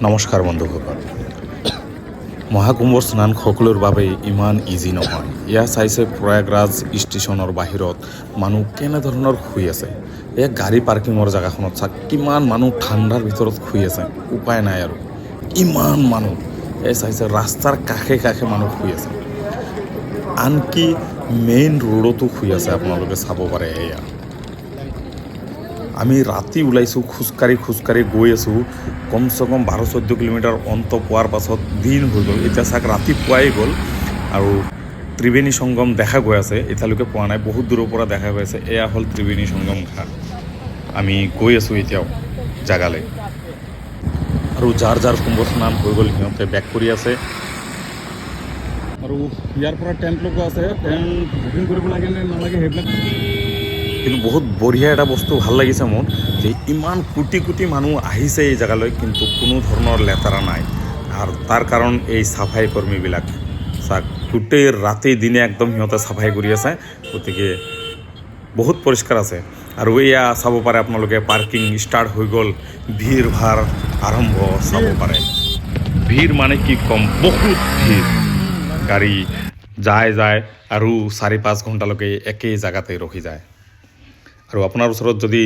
নমস্কাৰ বন্ধুসকল। মহাকুম্ভ স্নান সকলোৰ বাবে ইমান ইজি নহয়। এয়া চাইছে প্ৰয়াগৰাজ ষ্টেচনৰ বাহিৰত মানুহ কেনেধৰণৰ শুই আছে। এই গাড়ী পাৰ্কিঙৰ জেগাখনত চাওক কিমান মানুহ ঠাণ্ডাৰ ভিতৰত শুই আছে, উপায় নাই আৰু ইমান মানুহ। এই চাইছে ৰাস্তাৰ কাষে কাষে মানুহ শুই আছে, আনকি মেইন ৰোডতো শুই আছে। আপোনালোকে চাব পাৰে। এয়া আমি ৰাতি ওলাইছোঁ, খোজকাঢ়ি গৈ আছোঁ। কমচে কম 12-14 কিলোমিটাৰ অন্ত পোৱাৰ পাছত দিন হৈ গ'ল। এতিয়া চাওক ৰাতিপুৱাই গ'ল আৰু ত্ৰিবেণী সংগম দেখা গৈ আছে। এতিয়ালৈকে পোৱা নাই, বহুত দূৰৰ পৰা দেখা গৈ আছে। এয়া হ'ল ত্ৰিবেণী সংগম ঘাট। আমি গৈ আছোঁ এতিয়াও জেগালৈ। আৰু যাৰ কুম্ভ স্নান হৈ গ'ল সিহঁতে বেক কৰি আছে। আৰু ইয়াৰ পৰা টেণ্ট লগোৱা আছে, টেণ্ট বুকিং কৰিব লাগে নে নালাগে সেইবিলাক। কিন্তু বহুত বঢ়িয়া এটা বস্তু ভাল লাগিছে মোৰ, যে ইমান কোটি কোটি মানুহ আহিছে এই জেগালৈ, কিন্তু কোনো ধৰণৰ লেতেৰা নাই। আৰু তাৰ কাৰণ এই চাফাই কৰ্মীবিলাক চাওক, গোটেই ৰাতি দিনে একদম সিহঁতে চাফাই কৰি আছে। গতিকে বহুত পৰিষ্কাৰ আছে। আৰু এয়া চাব পাৰে আপোনালোকে, পাৰ্কিং ষ্টাৰ্ট হৈ গ'ল, ভিৰ ভাৰ আৰম্ভ চাব পাৰে। ভিৰ মানে কি ক'ম, বহুত ভিৰ। গাড়ী যায় আৰু 4-5 ঘণ্টালৈকে একেই জেগাতে ৰখি যায়। আৰু আপোনাৰ ওচৰত যদি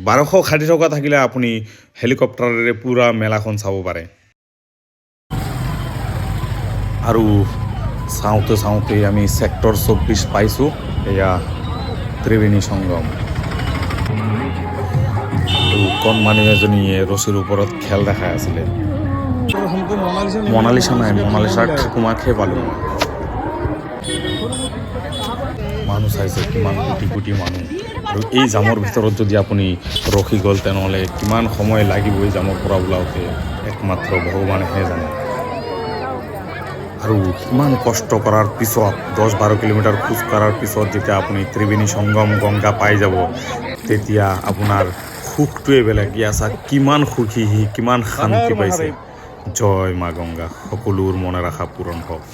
1260 টকা থাকিলে আপুনি হেলিকপ্টাৰেৰে পূৰা মেলাখন চাব পাৰে। আৰু চাওঁতে আমি ছেক্টৰ 24 পাইছোঁ। এয়া ত্ৰিবেণী সংগম। আৰু কণমানি এজনীয়ে ৰছীৰ ওপৰত খেল দেখাই আছিলে। মনালিছা নাই, মনালিছাৰ ঠাকুমাকহে পালোঁ মই। মানুহ চাইছে কিমান কোটি মানুহ। আৰু এই জামৰ ভিতৰত যদি আপুনি ৰখি গ'ল, তেনেহ'লে কিমান সময় লাগিব এই জামৰ পৰা ওলাওঁতে, একমাত্ৰ ভগৱানেহে জানে। আৰু ইমান কষ্ট কৰাৰ পিছত 10-12 কিলোমিটাৰ খোজ কঢ়াৰ পিছত যেতিয়া আপুনি ত্ৰিবেণী সংগম গংগা পাই যাব, তেতিয়া আপোনাৰ সুখটোৱে বেলেগ। ইয়াছা কিমান সুখী সি, কিমান শান্তি পাইছে। জয় মা গংগা, সকলোৰ মনৰ আশা পূৰণ হওক।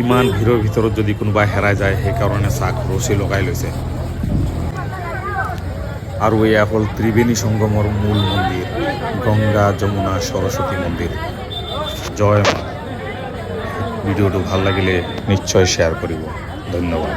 ইমান ভিৰৰ ভিতৰত যদি কোনোবা হেৰাই যায়, সেইকাৰণে চাক ৰছী লগাই লৈছে। আৰু এয়া হ'ল ত্ৰিবেণী সংগমৰ মূল মন্দিৰ, গংগা যমুনা সৰস্বতী মন্দিৰ। জয় মা। ভিডিঅ'টো ভাল লাগিলে নিশ্চয় শ্বেয়াৰ কৰিব। ধন্যবাদ।